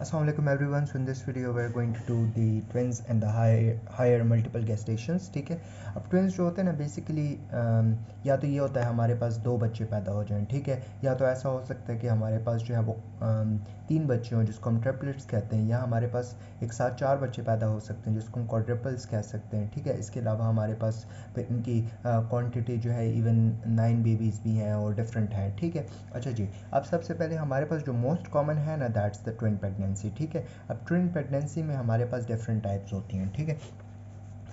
Assalamualaikum everyone. So in this video we're going to do the twins and the higher multiple gestations. ठीक है, अब twins जो होते हैं ना बेसिकली या तो ये होता है हमारे पास दो बच्चे पैदा हो जाएं, ठीक है, या तो ऐसा हो सकता है कि हमारे पास जो है वो तीन बच्चे हों जिसको हम ट्रिपलेट्स कहते हैं, या हमारे पास एक साथ चार बच्चे पैदा हो सकते हैं जिसको हम क्वाड्रपल्स कह सकते हैं, ठीक है। इसके अलावा हमारे पास इनकी क्वांटिटी जो है इवन 9 बेबीज़ भी हैं और डिफरेंट है, ठीक है। अच्छा जी, अब सबसे पहले हमारे पास जो मोस्ट कॉमन है ना दैट्स द ट्विन प्रेगनेंसी, ठीक है। अब ट्विन प्रेगनेंसी में हमारे पास डिफरेंट टाइप्स होती हैं, ठीक है।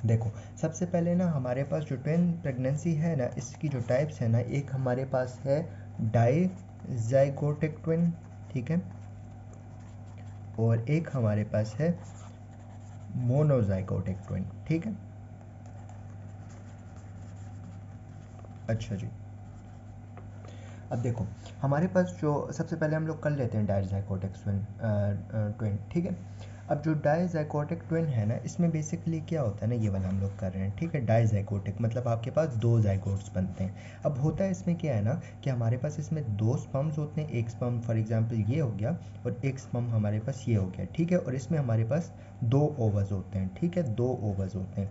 देखो, सबसे पहले ना हमारे पास जो ट्विन प्रेगनेंसी है ना इसकी जो टाइप्स है ना, एक हमारे पास है डाईजाइगोटिक ट्विन, ठीक है, और एक हमारे पास है मोनोजाइगोटिक ट्विन, ठीक है। अच्छा जी, अब देखो हमारे पास जो सबसे पहले हम लोग कर लेते हैं डाईजाइगोटिक ट्विन, ठीक है। अब जो डाईजाइगोटिक ट्विन है ना इसमें बेसिकली क्या होता है ना, ये वाला हम लोग कर रहे हैं, ठीक है। डाईजाइगोटिक मतलब आपके पास दो जाइगोट्स बनते हैं। अब होता है इसमें क्या है ना कि हमारे पास इसमें दो स्पर्म्स होते हैं, एक स्पर्म फॉर एग्जांपल ये हो गया और एक स्पर्म हमारे पास ये हो गया, ठीक है, और इसमें हमारे पास दो ओवज होते हैं, ठीक है, दो ओवज होते हैं।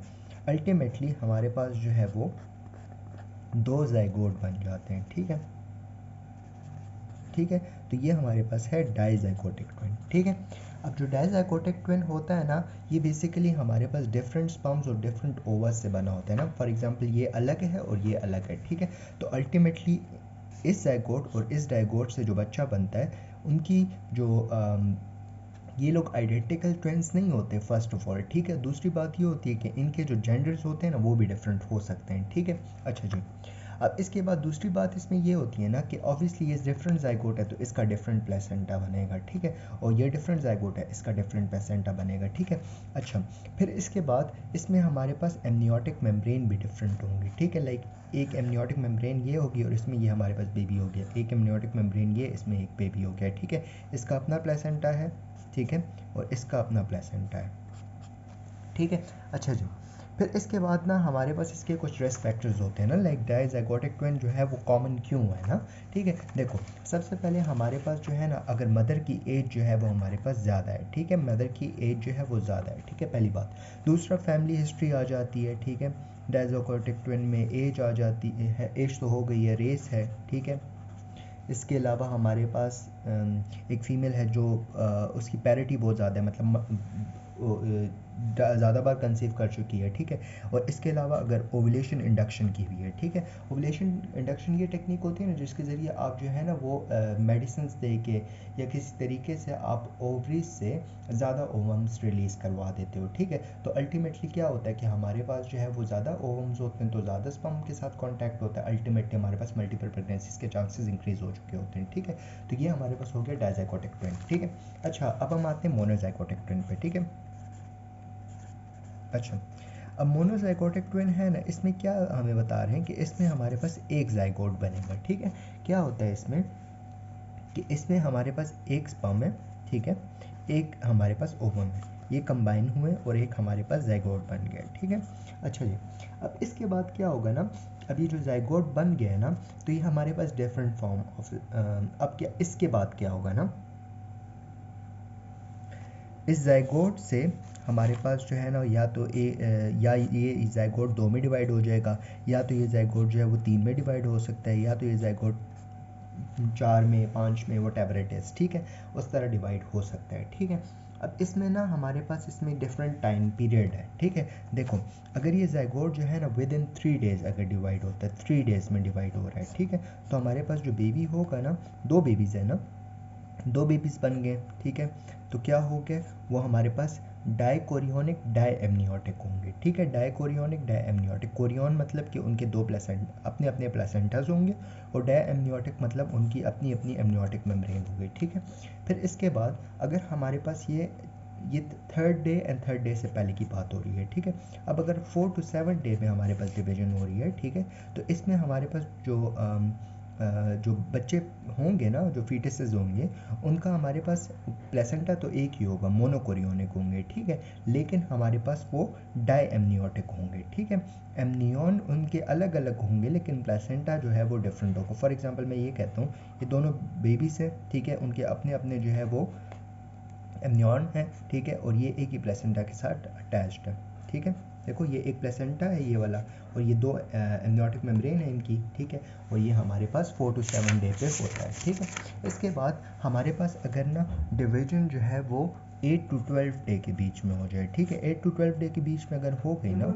अल्टीमेटली हमारे पास जो है वो दो जाइगोट बन जाते हैं, ठीक है, ठीक है। तो ये हमारे पास है डाईजाइगोटिक ट्विन, ठीक है। अब जो डाईजाइगोटिक ट्विन होता है ना ये बेसिकली हमारे पास डिफरेंट स्पर्म्स और डिफरेंट ओवस से बना होता है ना। फॉर एग्जांपल ये अलग है और ये अलग है, ठीक है। तो अल्टीमेटली इस जाइगोट और इस डाइगोट से जो बच्चा बनता है उनकी जो ये लोग आइडेंटिकल ट्विन्स नहीं होते फर्स्ट ऑफ ऑल, ठीक है। दूसरी बात ये होती है कि इनके जो जेंडर्स होते हैं ना वो भी डिफरेंट हो सकते हैं, ठीक है। अच्छा जी, अब इसके बाद दूसरी बात इसमें ये होती है ना कि ऑब्वियसली ये डिफरेंट जाइगोट है तो इसका डिफरेंट प्लेसेंटा बनेगा, ठीक है, और ये डिफरेंट जाइगोट है इसका डिफरेंट प्लेसेंटा बनेगा, ठीक है। अच्छा, फिर इसके बाद इसमें हमारे पास एमनियोटिक मेम्ब्रेन भी डिफरेंट होंगी, ठीक है। लाइक एक एमनियोटिक मेम्ब्रेन ये होगी और इसमें ये हमारे पास बेबी हो गया, एक एमनियोटिक मेम्ब्रेन ये इसमें एक बेबी हो गया, ठीक है। इसका अपना प्लेसेंटा है, ठीक है, और इसका अपना प्लेसेंटा है, ठीक है। अच्छा जी, फिर इसके बाद ना हमारे पास इसके कुछ रिस्क फैक्टर्स होते हैं ना, लाइक डाईजाइगोटिक ट्विन जो है वो कॉमन क्यों है ना, ठीक है। देखो, सबसे पहले हमारे पास जो है ना अगर मदर की एज जो है वो हमारे पास ज़्यादा है, ठीक है, मदर की एज जो है वो ज़्यादा है, ठीक है, पहली बात। दूसरा फैमिली हिस्ट्री आ जाती है, ठीक है। डाईजाइगोटिक ट्विन में एज आ जाती है, एज तो हो गई है, रेस है, ठीक है। इसके अलावा हमारे पास एक फ़ीमेल है जो उसकी पैरिटी बहुत ज़्यादा है, मतलब ज़्यादा बार कंसीव कर चुकी है, ठीक है। और इसके अलावा अगर ओवुलेशन इंडक्शन की हुई है, ठीक है, ओवुलेशन इंडक्शन ये टेक्निक होती है ना जिसके ज़रिए आप जो है ना वो मेडिसिन दे के या किसी तरीके से आप ओवरीज से ज़्यादा ओवम्स रिलीज़ करवा देते हो, ठीक है। तो अल्टीमेटली क्या होता है कि हमारे पास जो है वो ज़्यादा ओवम्स होते हैं तो ज़्यादा स्पर्म के साथ कॉन्टैक्ट होता है, अल्टीमेटली हमारे पास मल्टीपल प्रेगनेंसीज के चांसेस इंक्रीज़ हो चुके होते हैं, ठीक है। तो ये हमारे पास हो गया डाईजाइगोटिक ट्विन, ठीक है। अच्छा, अब हम आते हैं मोनोजाइगोटिक ट्विन पे, ठीक है। अच्छा, अब मोनोजाइगोटिक ट्विन है ना इसमें क्या हमें बता रहे हैं कि इसमें हमारे पास एक जाइगोट बनेगा, ठीक है। क्या होता है इसमें कि इसमें हमारे पास एक स्पर्म है, ठीक है, एक हमारे पास ओवम है, ये कंबाइन हुए और एक हमारे पास जाइगोट बन गया, ठीक है। अच्छा जी, अब इसके बाद क्या होगा ना, अब ये जो जाइगोट बन गया है ना तो ये हमारे पास डिफरेंट फॉर्म ऑफ अब क्या इसके बाद क्या होगा ना, इस जाइगोट से हमारे पास जो है ना या तो या ये जाइगोट दो में डिवाइड हो जाएगा, या तो ये जाइगोट जो है वो तीन में डिवाइड हो सकता है, या तो ये जाइगोट चार में, पाँच में, वट एवर इट इज़, ठीक है, उस तरह डिवाइड हो सकता है, ठीक है। अब इसमें ना हमारे पास इसमें डिफरेंट टाइम पीरियड है, ठीक है। देखो, अगर ये जाइगोट जो है ना विद इन 3 डेज़ अगर डिवाइड होता है, 3 डेज़ में डिवाइड हो रहा है, ठीक है, तो हमारे पास जो बेबी होगा ना, दो बेबीज़ है ना, दो बेबीज़ बन गए, ठीक है। तो क्या हो गया, वो हमारे पास डाइकोरियोनिक डायएमनियोटिक होंगे, ठीक है, डाइकोरियोनिक डायएमनियोटिक, कोरियन मतलब कि उनके दो प्लेसेंट अपने अपने प्लेसेंटास होंगे, और डायएमनियोटिक मतलब उनकी अपनी अपनी एमनियोटिक मेम्ब्रेन होगी, ठीक है। फिर इसके बाद अगर हमारे पास ये third day and third day से पहले की बात हो रही है, ठीक है। अब अगर 4 to 7 डे में हमारे पास डिवीजन हो रही है, ठीक है, तो इसमें हमारे पास जो बच्चे होंगे ना, जो फीटसेस होंगे, उनका हमारे पास प्लेसेंटा तो एक ही होगा, मोनोकोरियोनिक होंगे, ठीक है, लेकिन हमारे पास वो डायएमनियोटिक होंगे, ठीक है। एमनियन उनके अलग अलग होंगे लेकिन प्लेसेंटा जो है वो डिफरेंट होगा। फॉर एग्जांपल मैं ये कहता हूँ, ये दोनों बेबीज है, ठीक है, उनके अपने अपने जो है वो एमनियॉन है, ठीक है, और ये एक ही प्लेसेंटा के साथ अटैच्ड है, ठीक है। देखो ये एक प्लेसेंटा है ये वाला, और ये दो एमनियोटिक मेम्ब्रेन है इनकी, ठीक है, और ये हमारे पास 4 to 7 डे पे होता है, ठीक है। इसके बाद हमारे पास अगर ना डिवीजन जो है वो 8 to 12 डे के बीच में हो जाए, ठीक है, 8 to 12 डे के बीच में अगर हो गई ना,